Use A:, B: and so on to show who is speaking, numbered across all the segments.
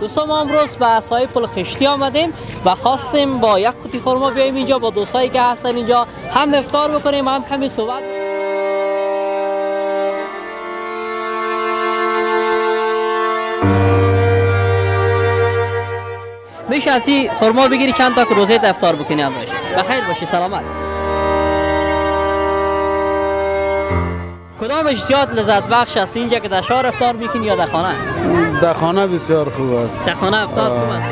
A: دوستان ما امروز به سایه پل خشتی آمدیم و خواستیم با یک قوطی خرما بیاییم اینجا با دوستایی که هستن اینجا هم افطار بکنیم هم کمی صحبت. میشه از این خرما بگیری چند تا که روزه افطار بکنی هم باشی. بخیر باشی، سلامت. کدامش زیاد لذت بخش است، اینجا که در شهر افطار میکنی یا در خانه؟
B: در خانه بسیار خوب است.
A: در خانه افطار خوب است.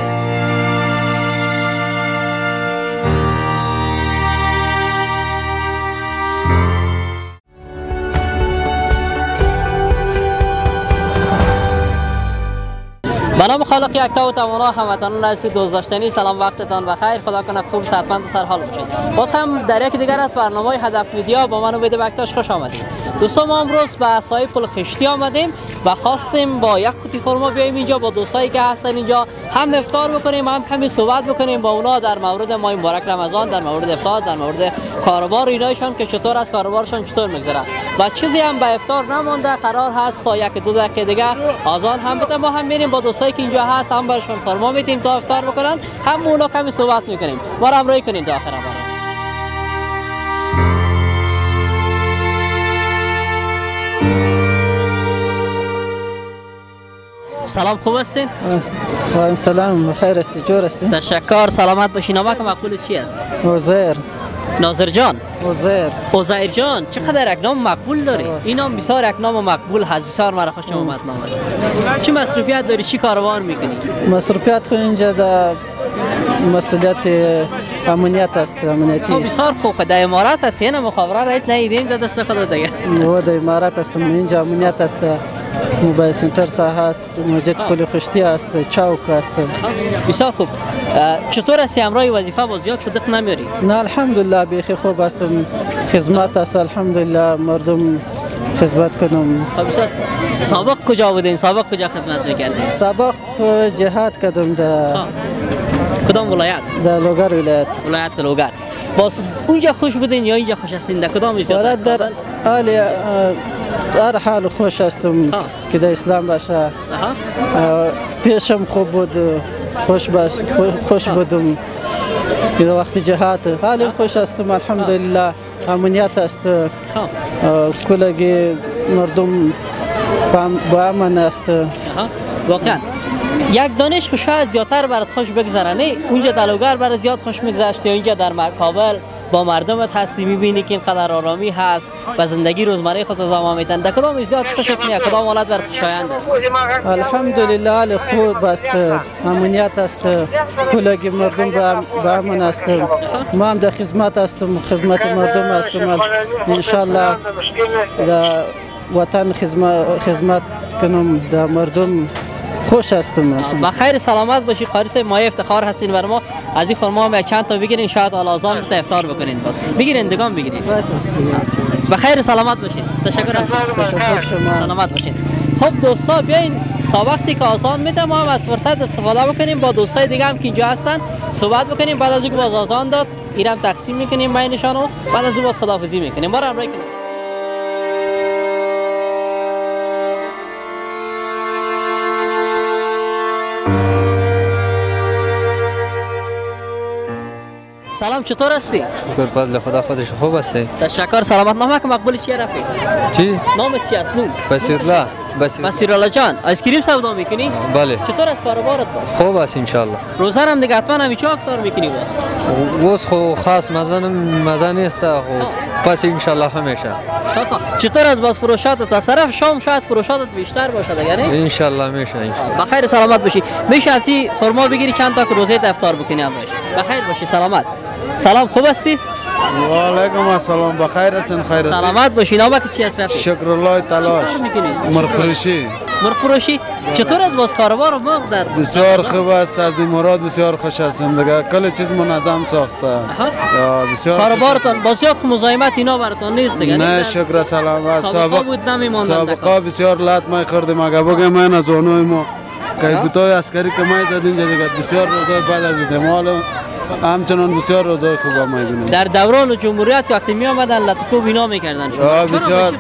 A: به نام خالق یکتا و توانا، هموطنان عزیز دوست داشتنی، سلام وقتتان بخیر. خدا کنه خوب صحتمند و سرحال باشید. باز هم در یک دیگر از برنامه هدف میدیا با من امید بکتاش خوش آمدید. دوستان ما امروز به سایه پل خشتی آمدیم و خواستیم با یک قوطی خرما بیاییم اینجا با دوستایی که هستن اینجا هم افطار بکنیم هم کمی صحبت بکنیم با اونا در مورد ماه مبارک رمضان، در مورد افطار، در مورد کاروبار اینایشان که چطور از کاروبارشان چطور میگذره و چیزی هم به افطار نمونده. قرار هست تا یک دو دقیقه دیگه اذان هم بده، ما هم میریم با دوستایی که اینجا هست هم برشون خرما میدیم تا افطار بکنن، هم اونا کمی صحبت میکنیم. ما را همراهی کنید تا آخر برنامه. سلام، خوب هستین؟
C: و سلام، بخیر هستی؟ جور هستی؟
A: تشکر، سلامت باشین. نامه که مقبول چی است؟
C: عزیر.
A: ناظر جان.
C: عزیر
A: جان، چقدر یک نام مقبول داری؟ این نام بسیار یک نام مقبول هست، بسیار مرا خوش اومد نامت. چه مصروفیت داری؟ چی کاروبار میکنی؟
C: مصروفیت خو اینجا در مسئولیت امنیت است، امنیتی.
A: بسیار خوب. در امارات هستی؟ نه مخابره رایت ندیدیم در دست خود دیگه.
C: و در امارات هستم، اینجا امنیت است، موبایل سنتر ساحه است، مسجد پل خشتی است، چوک است.
A: بسیار خوب. چطور است امروز وظیفه با زیاد صدق نمیاری؟
C: نه الحمدلله بیخی خوب هستم، خدمت است الحمدلله، مردم خدمت کنم.
A: بسیار. سابق کجا بودین؟ سابق کجا خدمت میکردین؟
C: سابق جهاد کردم در
A: کدام ولایت؟
C: در لوگر
A: ولایت لوگر. باز اونجا خوش بودین یا اینجا خوش هستین؟ در کدام زیاد؟
C: در حال هر حال خوش هستم که در اسلام باشه. پیشم خوب بود، خوش بودم که وقت جهاد حالم خوش هستم الحمدلله، امنیت است، کلگی مردم با امن است.
A: واقعا یک دانش که شاید زیادتر برات خوش بگذره، نه اونجا در لوگر برات زیاد خوش میگذشت یا اینجا در کابل با مردمت هستی میبینی که اینقدر آرامی هست و زندگی روزمره خود ادامه میدن، در کدام زیاد خوشت میاد؟ کدام حالت برات خوشایند است؟
C: الحمدلله حال خوب است، امنیت است، کلگی مردم با امن است. ما هم در خدمت هستم، خدمت مردم هستم. انشالله در وطن خدمت کنم، در مردم خوش هستم.
A: بخیر سلامت باشی. قاری صاحب، ما افتخار هستین بر ما. از این خرما هم یک چند تا بگیرین، شاید آذان بده افطار بکنین. باز بگیرین، دگان بگیرین. بخیر سلامت باشین. تشکر از شما. سلامت باشین. خب دوستا، بیاین تا وقتی که آذان میده ما هم از فرصت استفاده بکنیم با دوستای دیگه هم که اینجا هستن صحبت بکنیم. بعد از اینکه باز آذان داد اینم تقسیم میکنیم بینشان و بعد از اون باز خداحافظی میکنیم. ما رو همراهی کنید. سلام، چطور هستی؟
D: شکر فضل خدا، خودش خوب هستی؟
A: تشکر، سلامت. نامه که مقبول چیه رفیق؟
D: چی؟
A: نامت چی است؟
D: بصیرالله.
A: بصیرالله جان، آیسکریم سودا میکنی؟
D: بله.
A: چطور است کاروبارت باز؟
D: خوب است انشالله.
A: روزه هم دیگه حتما همیشه افطار میکنی باز؟
D: خو خاص مزه نیست، پس انشالله همیشه.
A: چطور از باز فروشاتت؟ از طرف شام شاید فروشاتت بیشتر باشه دیگه نه؟
D: انشالله میشه. انشالله.
A: بخیر سلامت باشی. میشه از این خرما بگیری چند تا که روزه افطار بکنی هم باشه. بخیر باشی، سلامت. سلام، خوب هستی؟
B: و علیکم السلام، بخیر هستین؟ خیر
A: سلامت باشی. نامه که چی است رفیق؟
B: شکر الله تعالی.
A: مرغ فروشی. چطور از باز کاروبار مرغ در؟
B: بسیار خوب است، از این مراد بسیار خوش هستم دیگه، کل چیز منظم ساخته.
A: بسیار کاروبارتان با زیاد مزاحمت اینا براتون نیست دیگه؟
B: نه شکر سلامت.
A: سابقه بود نمیموندن.
B: سابقه بسیار لات ما خوردیم، اگه بگم من از اونای ما که گوتای عسکری که ما زد اینجا دیگه بسیار روزای بعد دیدم، حالا همچنان بسیار روزای خوب ما می‌بینیم.
A: در دوران جمهوریت وقتی می آمدن لطکو بینا می‌کردن شما.
B: بسیار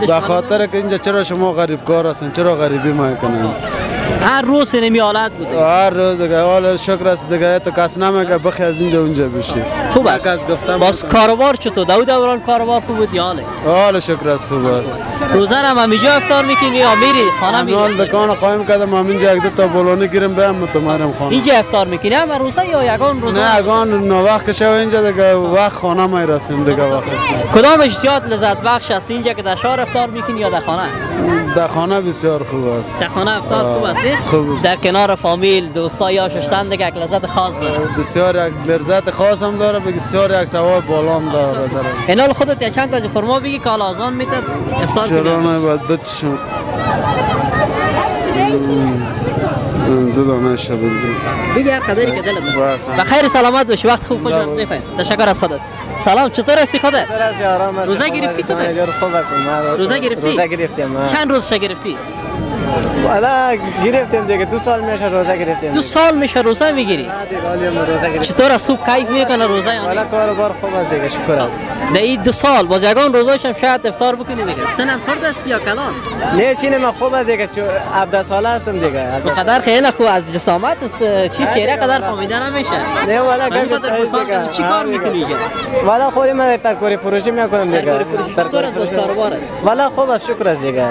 B: به خاطر که اینجا چرا شما غریب کار هستین، چرا غریبی میکنین؟
A: هر روز نمی حالت بوده.
B: هر روز دیگه حال شکر است دیگه تو کس نمیگه بخی از اینجا اونجا بشی.
A: خوب است. باز کاروبار چطور؟ دوران کاروبار خوب بود یا نه؟
B: حال شکر است خوب است.
A: روزانه هم اینجا افطار میکنی یا میری خانه میری؟
B: حال دکان قایم کردم اینجا یک دو تا بولونی گیرم بیام متمرم خانه.
A: اینجا افطار میکنی هم روزا یا یگان روزا؟
B: نه یگان وقت شو اینجا دیگه وقت خانه می رسیم دیگه وقت.
A: کدامش زیاد لذت بخش است اینجا که در شهر افطار میکنی یا در خانه؟
B: در خانه بسیار خوب است.
A: در خانه افطار خوب است؟
B: خوب.
A: در کنار فامیل دوستا یا ششتن دیگه یک لذت خاص داره.
B: بسیار یک لذت خاص هم داره بسیار یک ثواب بالا هم داره.
A: اینال خودت چند تا خرما بگی که حالا آزان میتد افطار کنی؟
B: چرا نه باید دو چشم دو دانه شبیل
A: بگی هر قدری که دلت است. بخیر سلامت باشی وقت خوب خوش بخیر. تشکر از خودت. سلام چطور هستی خودت؟ روزه گرفتی خودت؟
E: خوب هستم.
A: روزه گرفتی؟
E: روزه گرفتم.
A: چند روز گرفتی؟
E: والا گرفتم دیگه 2 سال میشه روزه گرفتم.
A: 2 سال میشه روزه میگیری؟ چطور از خوب کیف میکنه روزه؟
E: والا کاروبار خوب است دیگه شکر است.
A: در این 2 سال باز یگان روزاش هم شاید افطار بکنی دیگه. سنت خورد است یا کلان؟
E: نه سینما خوب است دیگه 17 ساله هستم دیگه.
A: بقدر خیلی خوب از جسامت چیز چهره قدر فهمیده نمیشه.
E: نه والا گم صحیح دیگه.
A: چی کار میکنی اینجا؟
E: والا خودم من ترکاری فروشی میکنم دیگه.
A: ترکاری فروشی چطور است باز کاروبارت؟
E: والا خوب است شکر است دیگه.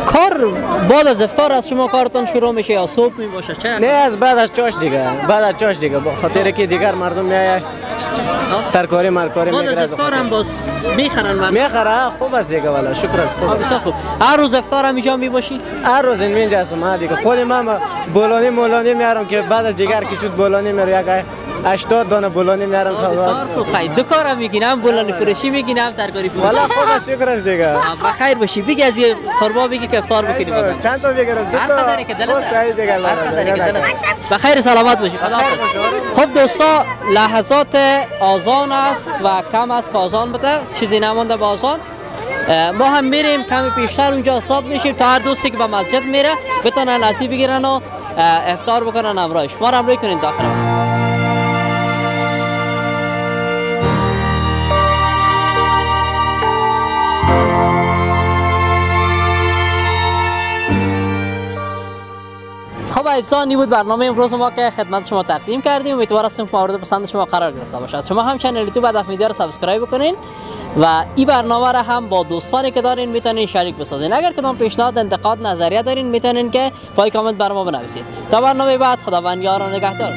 A: کار بعد از افطار از شما کارتون شروع میشه یا صبح می باشه چه؟
E: نه از بعد از چاش دیگه. بعد از چاش دیگه. خاطر که دیگر مردم میای ترکاری مرکاری
A: بعد
E: میگیره.
A: از افطار هم باز میخرن مردم.
E: میخره خوب است دیگه والا شکر است خوب.
A: بسیار خوب. هر روز افطار هم اینجا می باشی؟
E: هر روز اینجا هستم دیگه. خود من بولونی میارم که بعد از دیگر که شد بولونی میارم 80 دانه بولونی میارم سودا.
A: بسیار خوب. دو کارم میگیرم بولونی فروشی میگیرم ترکاری فروشی.
E: والا خوب است شکر است دیگه.
A: بخیر باشی. بگی از این خرما بگی که افطار بکنی بازم.
E: چند تا بگیرم؟ 2 تا.
A: قدری که دلت
E: صحیح دیگه.
A: بخیر سلامت باشی. خدا حافظ. خب دوستا لحظات آذان است و کم است که آذان بده چیزی نمونده به آذان. ما هم میریم کمی پیشتر اونجا حساب میشیم تا هر دوستی که به مسجد میره بتونن لسی بگیرن و افطار بکنن همراهش. ما رو همراهی کنین داخل. خب عزیزان این بود برنامه امروز ما که خدمت شما تقدیم کردیم. امیدوار هستیم که مورد پسند شما قرار گرفته باشد. شما هم کانال یوتیوب هدف میدیا رو سابسکرایب بکنین و این برنامه را هم با دوستانی که دارین میتونین شریک بسازین. اگر کدام پیشنهاد انتقاد نظریه دارین میتونین که پای کامنت برام بنویسید. تا برنامه بعد خداوند یار و نگهدار.